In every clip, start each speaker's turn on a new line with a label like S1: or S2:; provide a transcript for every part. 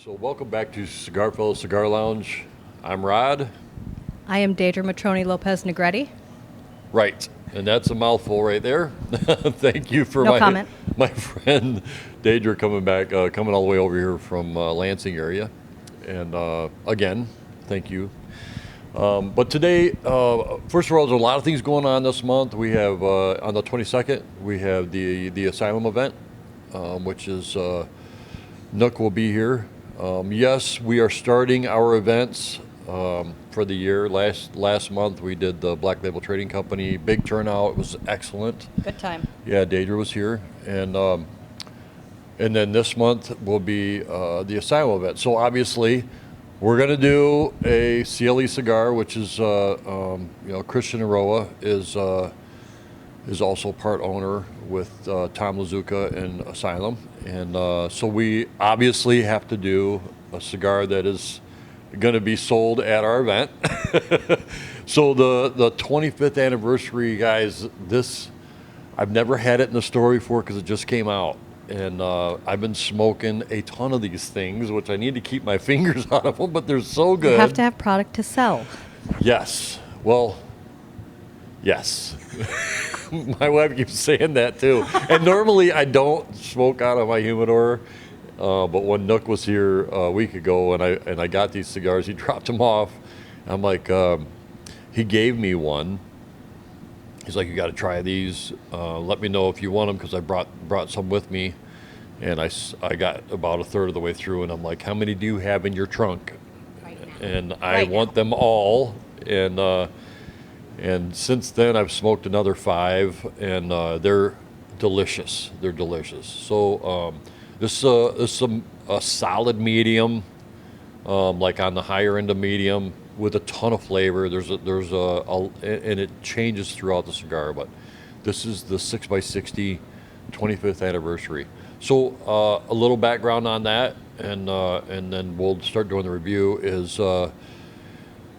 S1: So welcome back to Cigar Fellas Cigar Lounge. I'm Rod.
S2: I am Deidre Matroni Lopez Negretti.
S1: Right, and that's a mouthful right there. Thank you for
S2: No comment.
S1: my friend Deidre coming all the way over here from Lansing area. And again, thank you. But today, first of all, there's a lot of things going on this month. We have on the 22nd, we have the Asylum event, which is Nook will be here. Yes, we are starting our events for the year. Last month we did the Black Label Trading Company. Big turnout. It was excellent.
S2: Good time.
S1: Yeah, Deidre was here, and then this month will be the Asylum event. So obviously, we're gonna do a CLE cigar, which is Christian Aroa is also part owner with Tom Lazuka and Asylum. And so we obviously have to do a cigar that is going to be sold at our event. So the 25th anniversary, guys, I've never had it in the store before because it just came out. And I've been smoking a ton of these things, which I need to keep my fingers out of them, but they're so good.
S2: You have to have product to sell.
S1: Yes. Well, yes. My wife keeps saying that too. And normally I don't smoke out of my humidor, but when Nook was here a week ago and I got these cigars, he dropped them off. I'm like, he gave me one. He's like, you got to try these. Let me know if you want them because I brought some with me. And I got about a third of the way through, and I'm like, how many do you have in your trunk?
S2: Right now.
S1: And I want them all. And since then, I've smoked another 5, and they're delicious. They're delicious. So this is a solid medium, like on the higher end of medium, with a ton of flavor. There's and it changes throughout the cigar. But this is the 6x60 25th anniversary. So a little background on that, and then we'll start doing the review.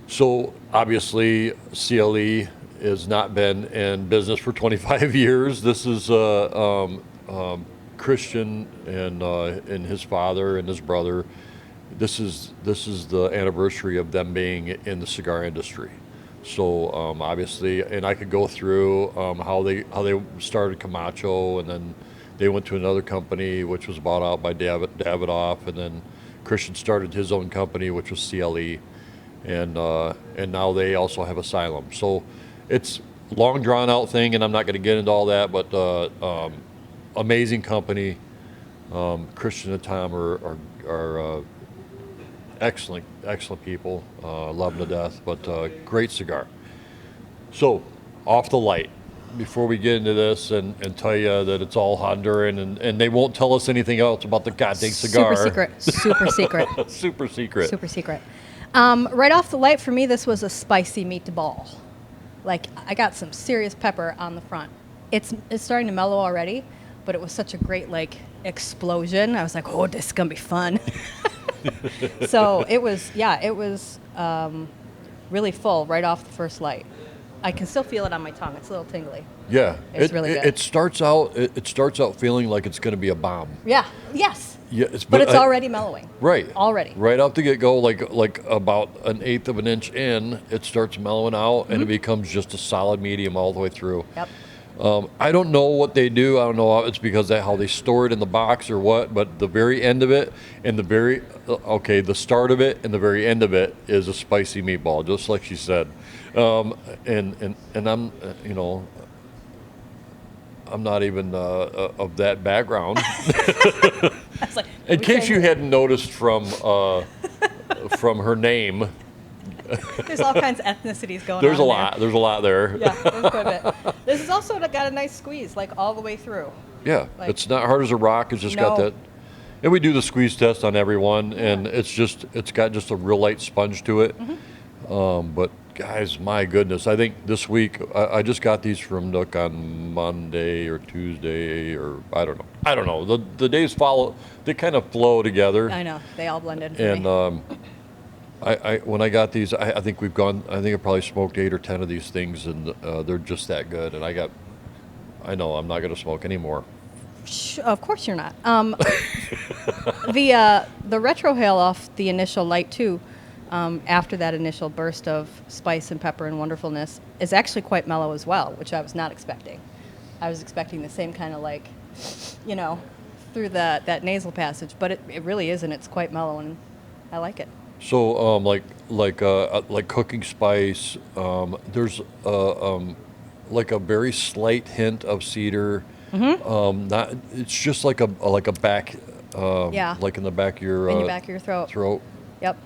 S1: So obviously, CLE has not been in business for 25 years. This is Christian and his father and his brother. This is the anniversary of them being in the cigar industry. So obviously, and I could go through how they started Camacho, and then they went to another company which was bought out by Davidoff, and then Christian started his own company which was CLE. And now they also have Asylum. So it's a long drawn out thing, and I'm not going to get into all that, but amazing company. Christian and Tom are excellent people. Love them to death, but great cigar. So off the light, before we get into this and tell you that it's all Honduran, and they won't tell us anything else about the goddamn cigar.
S2: Super secret.
S1: Super secret.
S2: Super secret. Right off the light, for me, this was a spicy meatball. Like, I got some serious pepper on the front. It's starting to mellow already, but it was such a great, explosion. I was like, oh, this is going to be fun. So it was really full right off the first light. I can still feel it on my tongue. It's a little tingly.
S1: Yeah.
S2: It's really good.
S1: It starts out feeling like it's going to be a bomb.
S2: Yeah. Yes.
S1: Yeah,
S2: but it's already mellowing.
S1: Right.
S2: Already.
S1: Right off the get-go, like about an eighth of an inch in, it starts mellowing out, and it becomes just a solid medium all the way through.
S2: Yep.
S1: I don't know what they do. I don't know if it's because of how they store it in the box or what, but the very end of it and the start of it and the very end of it is a spicy meatball, just like she said. And I'm, I'm not even of that background.
S2: Like,
S1: in case you hadn't noticed from her name.
S2: There's all kinds of ethnicities going on.
S1: There's a lot. There's a lot there.
S2: Yeah, there's quite a bit. This has also got a nice squeeze, all the way through.
S1: Yeah, it's not hard as a rock. It's just got that. And we do the squeeze test on everyone, and it's got just a real light sponge to it. Mm-hmm. But guys, my goodness, I think this week I just got these from Nook on Monday or Tuesday, or I don't know. The days follow; they kind of flow together.
S2: I know they all blended.
S1: And when I got these, I think I probably smoked 8 or 10 of these things, and they're just that good. And I know I'm not going to smoke anymore.
S2: Of course you're not. The retrohale off the initial light too, after that initial burst of spice and pepper and wonderfulness, is actually quite mellow as well, which I was not expecting. I was expecting the same kind of like, you know, through that nasal passage, but it really isn't. It's quite mellow, and I like it.
S1: So, like cooking spice, there's like a very slight hint of cedar. Not, it's just like a back,
S2: Yeah.
S1: like in the back of your
S2: In your back of your throat.
S1: throat.
S2: Yep.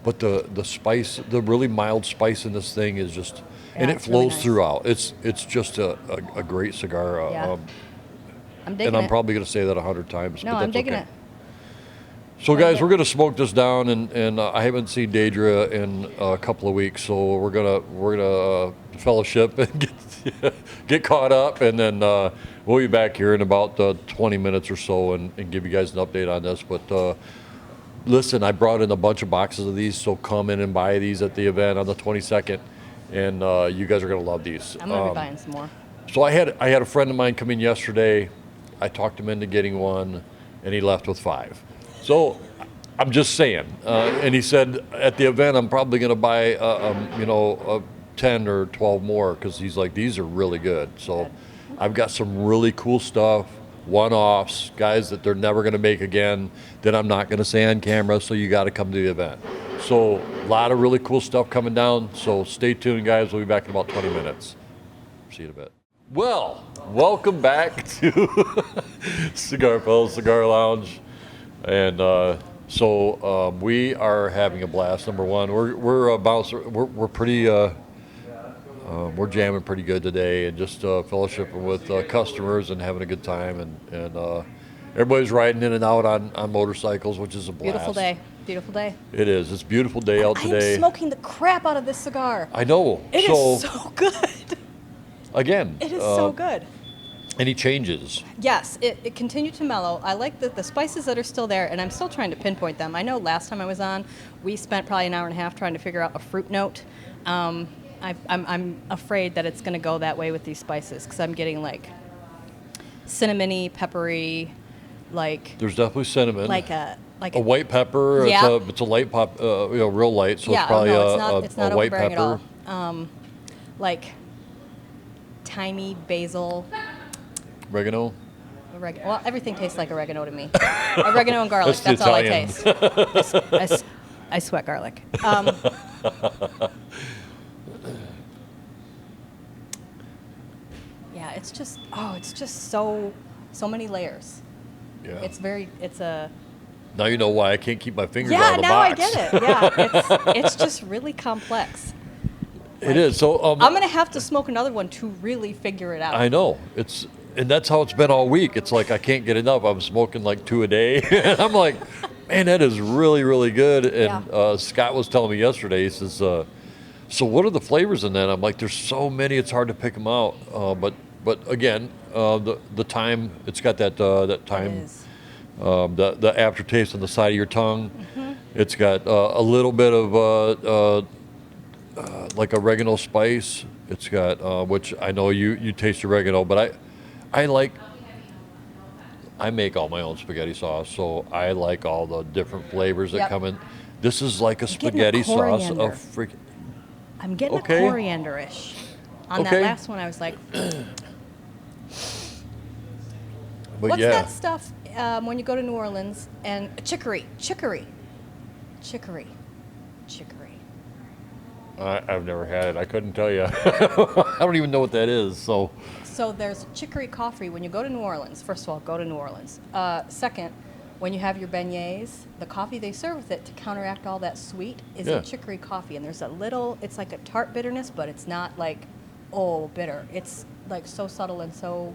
S1: But the spice, the really mild spice in this thing is just, and
S2: Yeah,
S1: it
S2: it's really
S1: flows
S2: nice.
S1: throughout. It's just a great cigar.
S2: Yeah. I'm digging
S1: and I'm
S2: it.
S1: probably going to say that 100 times.
S2: No,
S1: but
S2: I'm
S1: that's
S2: digging
S1: okay.
S2: it.
S1: So
S2: Like
S1: guys,
S2: it.
S1: we're gonna smoke this down, and I haven't seen Deidre in a couple of weeks, so we're gonna fellowship and get caught up, and then we'll be back here in about 20 minutes or so, and give you guys an update on this. But listen, I brought in a bunch of boxes of these, so come in and buy these at the event on the 22nd, and you guys are gonna love these.
S2: I'm gonna be buying some more.
S1: So I had a friend of mine come in yesterday. I talked him into getting one, and he left with 5. So I'm just saying. And he said at the event I'm probably going to buy 10 or 12 more because he's like, these are really good. So I've got some really cool stuff, one-offs, guys that they're never going to make again, that I'm not going to say on camera. So you got to come to the event. So a lot of really cool stuff coming down. So stay tuned, guys. We'll be back in about 20 minutes. See you in a bit. Well, welcome back to Cigar Fellas Cigar Lounge, and so we are having a blast. Number one, we're pretty we're jamming pretty good today, and just fellowshipping with customers and having a good time, and everybody's riding in and out on motorcycles, which is a blast.
S2: Beautiful day. Beautiful day.
S1: It is. It's a beautiful day out today.
S2: I am smoking the crap out of this cigar.
S1: I know.
S2: It is so good.
S1: Again,
S2: It is so good.
S1: Any changes?
S2: Yes, it continued to mellow. I like the spices that are still there, and I'm still trying to pinpoint them. I know last time I was on, we spent probably an hour and a half trying to figure out a fruit note. I'm afraid that it's going to go that way with these spices because I'm getting like cinnamony, peppery, like
S1: There's definitely cinnamon.
S2: like a
S1: white pepper.
S2: Yeah.
S1: It's a light pop, real light. So
S2: yeah,
S1: it's probably
S2: no, it's not
S1: a white
S2: overbearing
S1: pepper.
S2: at all. Like thymy, basil,
S1: Oregano.
S2: oregano. Well, everything tastes like oregano to me. Oregano and garlic.
S1: That's
S2: That's all I
S1: Italian.
S2: taste. I sweat garlic. Yeah, it's just so many layers.
S1: Yeah.
S2: It's a
S1: Now you know why I can't keep my fingers out
S2: yeah.
S1: of the
S2: Now
S1: box.
S2: I get it. Yeah, it's just really complex.
S1: It is. So
S2: I'm gonna have to smoke another one to really figure it out.
S1: I know and that's how it's been all week. It's like I can't get enough. I'm smoking like 2 a day, and I'm like, man, that is really, really good. And
S2: Yeah.
S1: Scott was telling me yesterday. He says, so what are the flavors in that? I'm like, there's so many, it's hard to pick them out. But again, the time, it's got that time.
S2: It is.
S1: The aftertaste on the side of your tongue. Mm-hmm. It's got a little bit of like oregano spice. It's got which I know you taste oregano, but I make all my own spaghetti sauce, so I like all the different flavors that
S2: Yep.
S1: come in. This is like a
S2: getting
S1: spaghetti
S2: a
S1: sauce
S2: coriander.
S1: of freaking.
S2: I'm getting
S1: Okay.
S2: a coriander-ish. On
S1: Okay.
S2: that last one, I was like,
S1: But
S2: what's
S1: yeah,
S2: that stuff when you go to New Orleans? And chicory.
S1: I've never had it. I couldn't tell you. I don't even know what that is. So
S2: So there's chicory coffee when you go to New Orleans. First of all, go to New Orleans. Second, when you have your beignets, the coffee they serve with it to counteract all that sweet is
S1: Yeah.
S2: a chicory coffee. And there's a little, it's like a tart bitterness, but it's not like, oh, bitter. It's like so subtle and so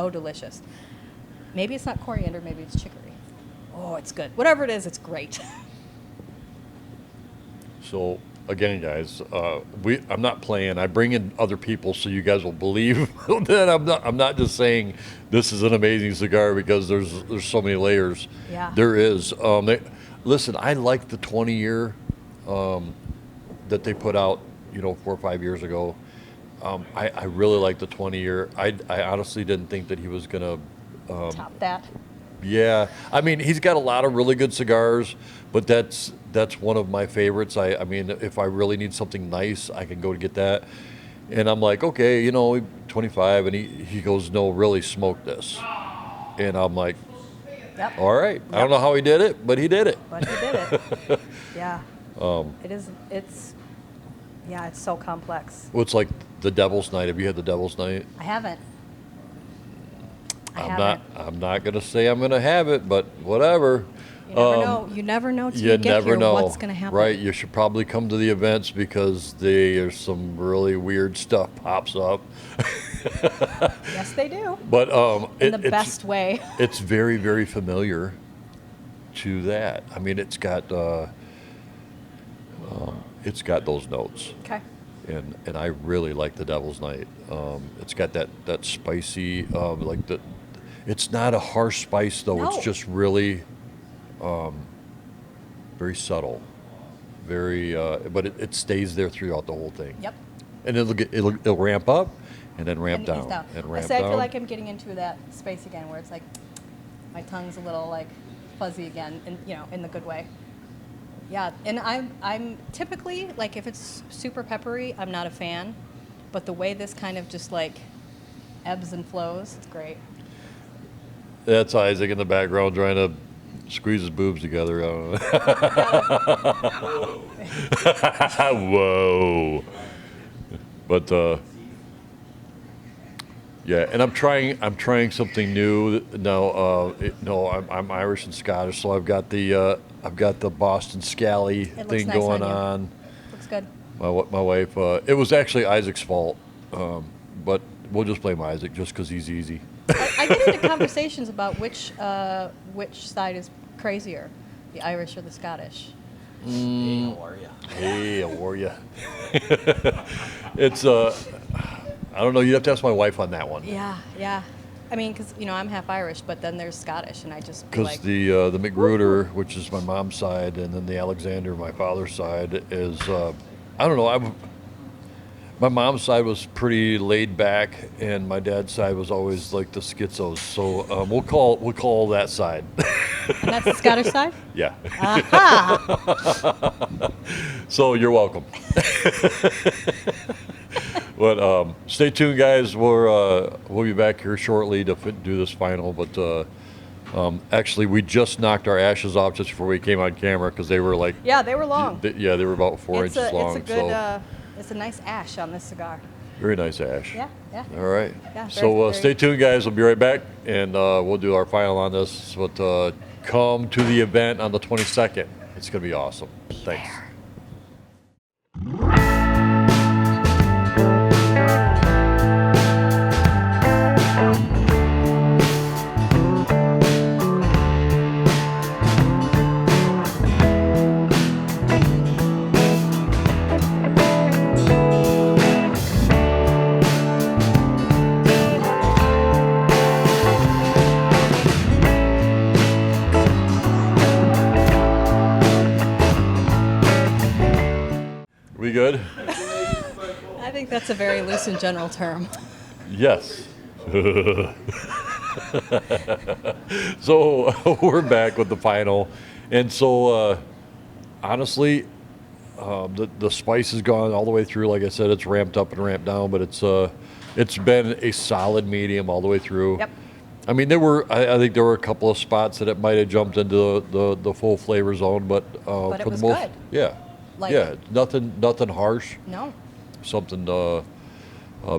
S2: delicious. Maybe it's not coriander, maybe it's chicory. Oh, it's good. Whatever it is, it's great.
S1: So again, guys, I'm not playing. I bring in other people so you guys will believe that I'm not just saying this is an amazing cigar because there's so many layers.
S2: Yeah.
S1: There is. Listen, I like the 20-year that they put out, 4 or 5 years ago. I really like the 20-year. I honestly didn't think that he was gonna
S2: Top that.
S1: Yeah, I mean, he's got a lot of really good cigars, but that's one of my favorites. I mean, if I really need something nice, I can go to get that. And I'm like, okay, 25, and he goes, no, really smoke this. And I'm like,
S2: Yep.
S1: all right. I don't know how he did it, but he did it.
S2: But he did it. Yeah. It's so complex.
S1: Well, it's like the Devil's Night. Have you had the Devil's Night?
S2: I haven't.
S1: I'm not gonna say I'm gonna have it, but whatever.
S2: You never know. You never know till you get
S1: never
S2: here
S1: know.
S2: what's gonna happen.
S1: Right. You should probably come to the events because there's some really weird stuff pops up.
S2: Yes, they do.
S1: But
S2: in the best way.
S1: It's very, very familiar to that. I mean, it's got those notes.
S2: Okay.
S1: And I really like the Devil's Night. It's got that spicy, it's not a harsh spice though.
S2: No.
S1: It's just really very subtle, very, but it stays there throughout the whole thing.
S2: Yep.
S1: And it'll ramp up, and then ramp
S2: And ease
S1: down, and ramp
S2: I say
S1: down.
S2: I feel like I'm getting into that space again, where it's like my tongue's a little like fuzzy again, and in the good way. Yeah, and I'm typically like if it's super peppery, I'm not a fan, but the way this kind of just like ebbs and flows, it's great.
S1: That's Isaac in the background trying to squeeze his boobs together. I don't know. Whoa. But yeah, and I'm trying something new now. I'm Irish and Scottish, so I've got the Boston Scally thing
S2: nice
S1: going
S2: on you.
S1: on.
S2: Looks good.
S1: My wife. It was actually Isaac's fault, but we'll just blame Isaac just because he's easy.
S2: I get into conversations about which side is crazier, the Irish or the Scottish.
S3: Hey, how are ya?
S1: Hey, how are ya? It's I don't know. You'd have to ask my wife on that one.
S2: Yeah. I mean, because I'm half Irish, but then there's Scottish, and I just
S1: Because
S2: like
S1: the McGruder, which is my mom's side, and then the Alexander, my father's side, is I don't know. My mom's side was pretty laid back, and my dad's side was always like the schizos. So we'll call that side.
S2: And that's the Scottish side?
S1: Yeah.
S2: Aha!
S1: So you're welcome. But stay tuned, guys. We'll be back here shortly to do this final. But actually, we just knocked our ashes off just before we came on camera because they were like.
S2: Yeah, they were long.
S1: They were about 4 inches long.
S2: It's a good. It's a nice ash on this cigar.
S1: Very nice ash.
S2: Yeah.
S1: All right.
S2: Yeah,
S1: So stay tuned, guys. We'll be right back, and we'll do our final on this. But come to the event on the 22nd. It's going to be awesome. Thanks. We good?
S2: I think that's a very loose and general term.
S1: Yes. So we're back with the final, and so honestly, the spice has gone all the way through. Like I said, it's ramped up and ramped down, but it's been a solid medium all the way through.
S2: Yep.
S1: I mean, I think there were a couple of spots that it might have jumped into the full flavor zone, but
S2: it
S1: for
S2: was
S1: the most,
S2: good.
S1: yeah,
S2: Like-
S1: yeah, nothing harsh.
S2: No.
S1: Something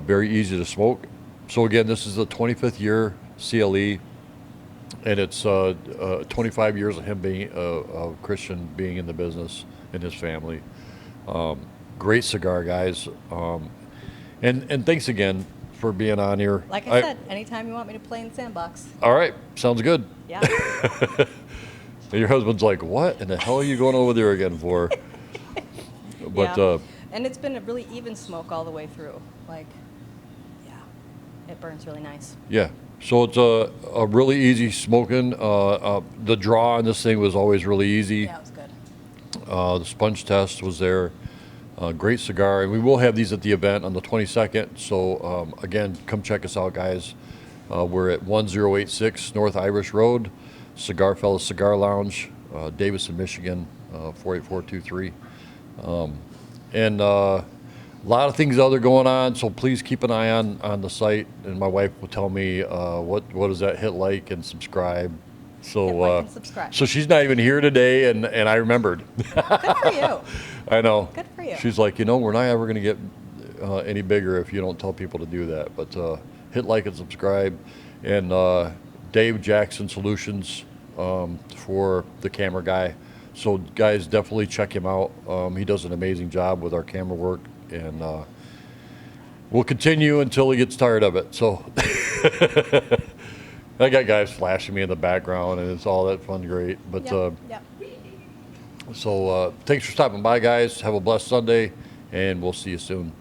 S1: very easy to smoke. So again, this is the 25th year CLE, and it's 25 years of him being a Christian, being in the business and his family. Great cigar, guys, and thanks again for being on here.
S2: Like I said, anytime you want me to play in the sandbox.
S1: All right, sounds good.
S2: Yeah.
S1: And your husband's like, what in the hell are you going over there again for? But
S2: Yeah. And it's been a really even smoke all the way through. Like, yeah, it burns really nice.
S1: yeah, so it's a really easy smoking. The draw on this thing was always really easy.
S2: Yeah, it was good.
S1: The sponge test was there. Great cigar, and we will have these at the event on the 22nd. So again, come check us out, guys. We're at 1086 North Irish Road. Cigar Fellas Cigar Lounge, Davison, Michigan, 48423. And a lot of things other going on, so please keep an eye on the site. And my wife will tell me what is that, hit like and subscribe. So
S2: Hit like and subscribe.
S1: so she's not even here today, and I remembered.
S2: Good for you.
S1: I know.
S2: Good for you.
S1: She's like, we're not ever going to get any bigger if you don't tell people to do that. But hit like and subscribe. And Dave Jackson Solutions for the camera guy. So guys, definitely check him out. He does an amazing job with our camera work, and we'll continue until he gets tired of it. So I got guys flashing me in the background, and it's all that fun, great. But
S2: Yep.
S1: so thanks for stopping by, guys. Have a blessed Sunday, and we'll see you soon.